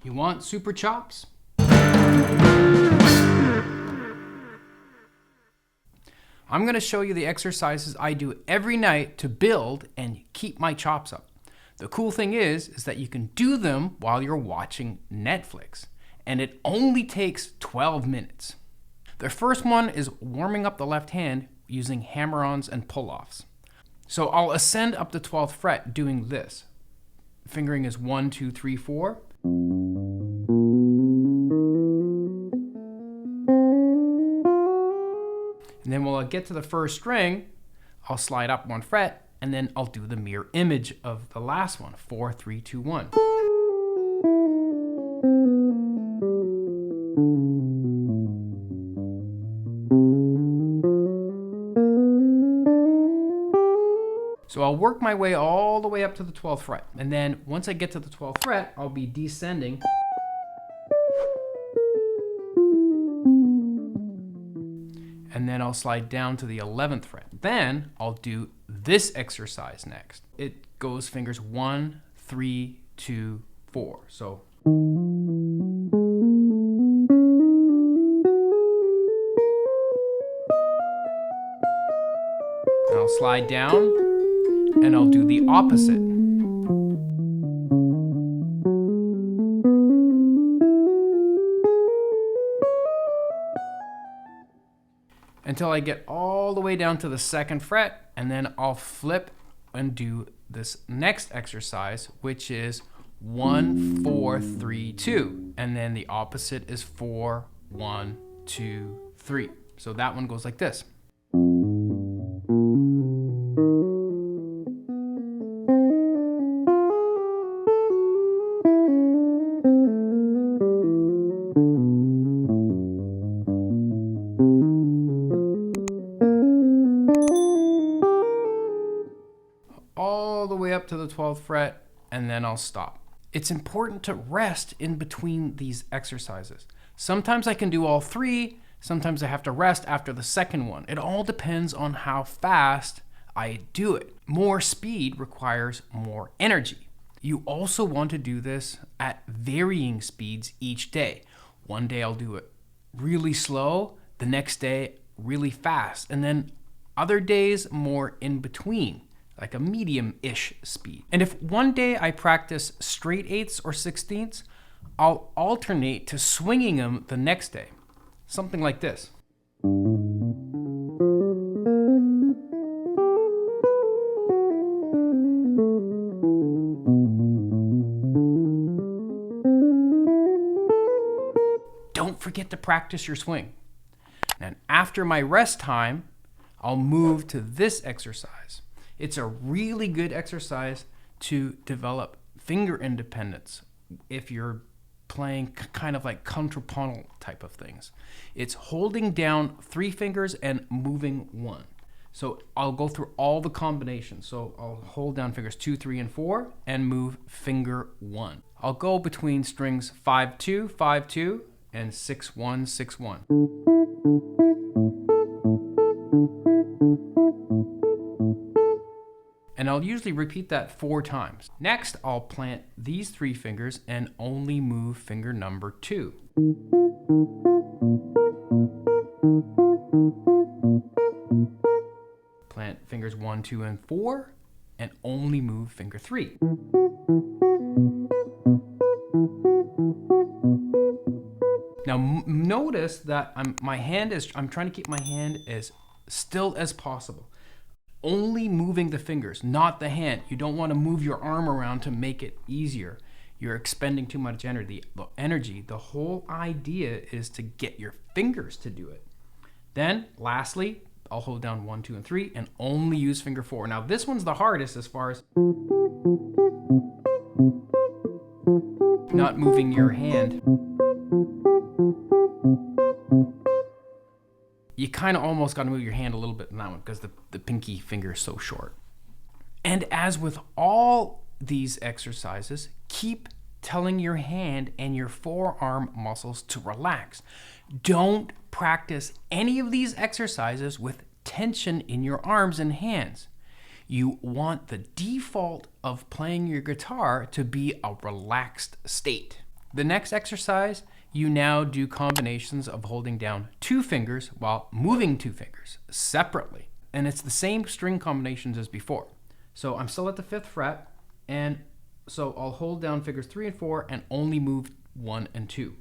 You want super chops? I'm going to show you the exercises I do every night to build and keep my chops up. The cool thing is that you can do them while you're watching Netflix, and it only takes 12 minutes. The first one is warming up the left hand using hammer-ons and pull-offs. So I'll ascend up the 12th fret doing this. Fingering is 1, 2, 3, 4. And then when I get to the first string, I'll slide up 1 fret, and then I'll do the mirror image of the last one, 4, 3, 2, 1. So I'll work my way all the way up to the 12th fret. And then once I get to the 12th fret, I'll be descending. And then I'll slide down to the 11th fret. Then I'll do this exercise next. It goes fingers 1, 3, 2, 4. So. And I'll slide down and I'll do the opposite. Until I get all the way down to the 2nd fret, and then I'll flip and do this next exercise, which is 1, 4, 3, 2. And then the opposite is 4, 1, 2, 3. So that one goes like this. All the way up to the 12th fret, and then I'll stop. It's important to rest in between these exercises. Sometimes I can do all 3, sometimes I have to rest after the 2nd one. It all depends on how fast I do it. More speed requires more energy. You also want to do this at varying speeds each day. One day I'll do it really slow, the next day really fast, and then other days more in between, like a medium-ish speed. And if one day I practice straight 8ths or 16ths, I'll alternate to swinging them the next day. Something like this. Don't forget to practice your swing. And after my rest time, I'll move to this exercise. It's a really good exercise to develop finger independence if you're playing kind of like contrapuntal type of things. It's holding down 3 fingers and moving 1. So I'll go through all the combinations. So I'll hold down fingers 2, 3, and 4 and move finger 1. I'll go between strings 5, 2, 5, 2, and 6, 1, 6, 1. And I'll usually repeat that 4 times. Next, I'll plant these 3 fingers and only move finger number 2. Plant fingers 1, 2, and 4 and only move finger 3. Now notice that I'm trying to keep my hand as still as possible. Only moving the fingers, not the hand. You don't want to move your arm around to make it easier. You're expending too much energy. The whole idea is to get your fingers to do it. Then, lastly, I'll hold down 1, 2, and 3 and only use finger 4. Now, this one's the hardest as far as not moving your hand. You kind of almost got to move your hand a little bit in that one because the pinky finger is so short. And as with all these exercises, keep telling your hand and your forearm muscles to relax. Don't practice any of these exercises with tension in your arms and hands. You want the default of playing your guitar to be a relaxed state. The next exercise, you now do combinations of holding down 2 fingers while moving 2 fingers separately. And it's the same string combinations as before. So I'm still at the 5th fret, and so I'll hold down fingers 3 and 4 and only move 1 and 2.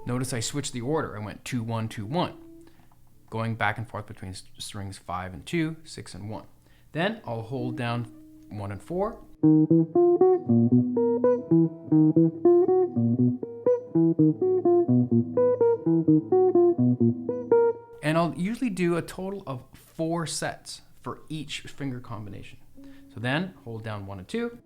Notice I switched the order. I went 2, 1, 2, 1. Going back and forth between strings 5 and 2, 6 and 1. Then I'll hold down 1 and 4. And I'll usually do a total of 4 sets for each finger combination. So then hold down 1 and 2.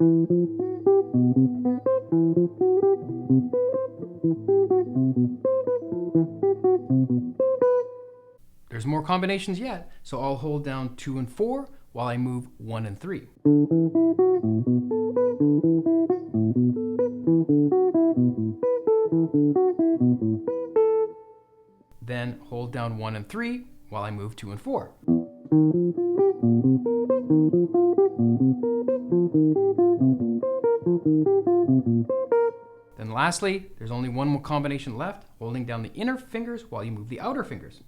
There's more combinations yet, so I'll hold down 2 and 4 while I move 1 and 3. Then hold down 1 and 3 while I move 2 and 4. Then lastly, there's only one more combination left, holding down the inner fingers while you move the outer fingers.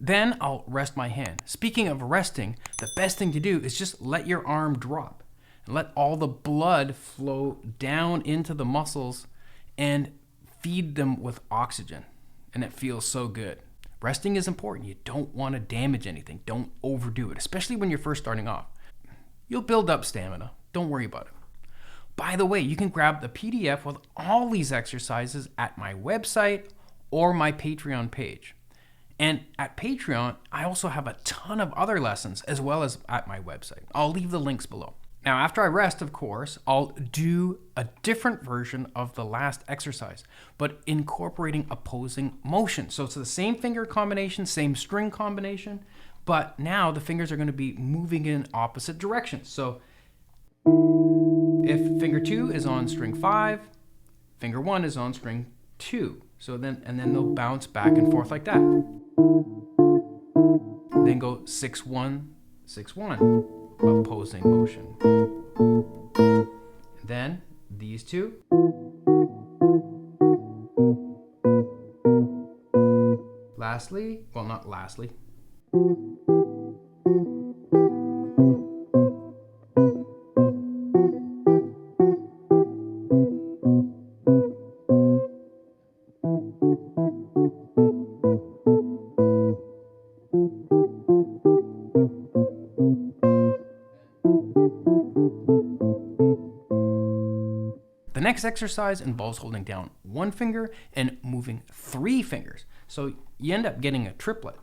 Then I'll rest my hand. Speaking of resting, the best thing to do is just let your arm drop and let all the blood flow down into the muscles and feed them with oxygen. And it feels so good. Resting is important. You don't want to damage anything. Don't overdo it, especially when you're first starting off. You'll build up stamina. Don't worry about it. By the way, you can grab the PDF with all these exercises at my website or my Patreon page. And at Patreon, I also have a ton of other lessons as well as at my website. I'll leave the links below. Now, after I rest, of course, I'll do a different version of the last exercise, but incorporating opposing motion. So it's the same finger combination, same string combination, but now the fingers are going to be moving in opposite directions. So if finger 2 is on string 5, finger 1 is on string 2. So then they'll bounce back and forth like that. Then go 6, 1, 6, 1. Opposing motion. Then these two. Lastly, well, not lastly. The next exercise involves holding down 1 finger and moving 3 fingers. So you end up getting a triplet.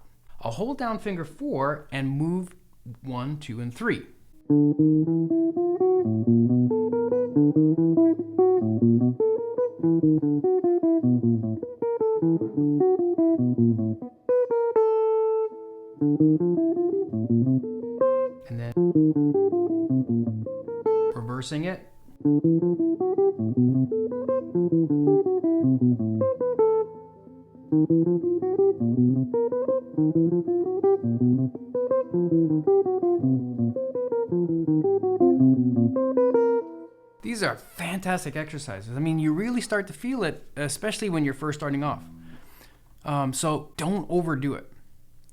I'll hold down finger 4 and move 1, 2, and 3. And then reversing it. These are fantastic exercises. I mean, you really start to feel it, especially when you're first starting off. So don't overdo it.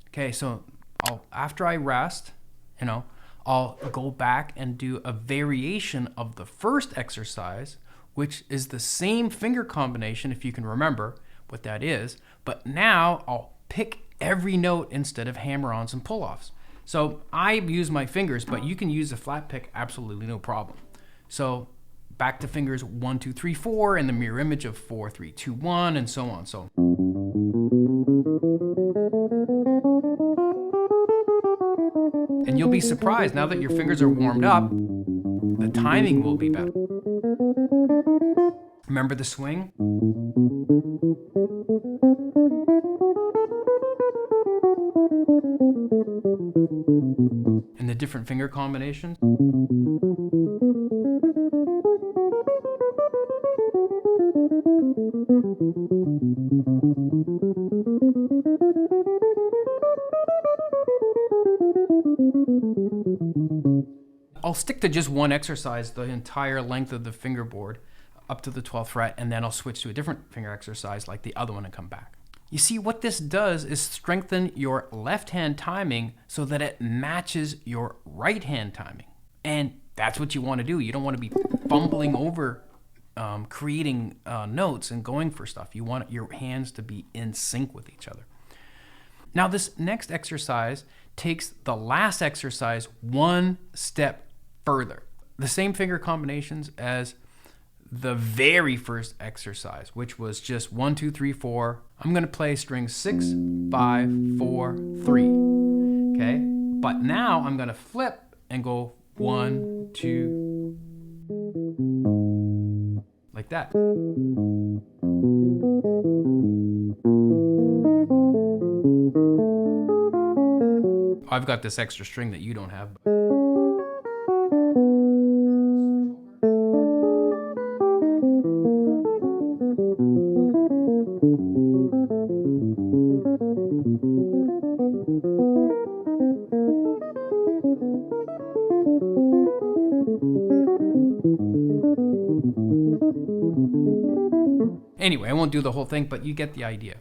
Okay, so after I rest, I'll go back and do a variation of the first exercise, which is the same finger combination, if you can remember what that is. But now I'll pick every note instead of hammer-ons and pull-offs. So I use my fingers, but you can use a flat pick, absolutely no problem. So back to fingers 1, 2, 3, 4, and the mirror image of 4, 3, 2, 1, and so on. So. And you'll be surprised, now that your fingers are warmed up, the timing will be better. Remember the swing? And the different finger combinations? I'll stick to just one exercise the entire length of the fingerboard up to the 12th fret, and then I'll switch to a different finger exercise like the other one and come back. You see, what this does is strengthen your left hand timing so that it matches your right hand timing. And that's what you want to do. You don't want to be fumbling over creating notes and going for stuff. You want your hands to be in sync with each other. Now, this next exercise takes the last exercise one step further. The same finger combinations as the very first exercise, which was just 1, 2, 3, 4. I'm going to play string 6, 5, 4, 3. Okay? But now I'm going to flip and go 1, 2, like that. I've got this extra string that you don't have. Anyway, I won't do the whole thing, but you get the idea.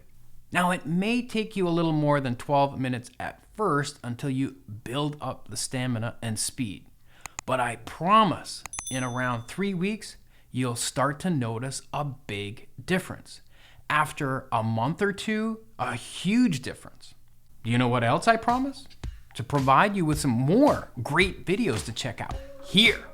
Now, it may take you a little more than 12 minutes at first until you build up the stamina and speed. But I promise in around 3 weeks, you'll start to notice a big difference. After a month or two, a huge difference. You know what else I promise? To provide you with some more great videos to check out here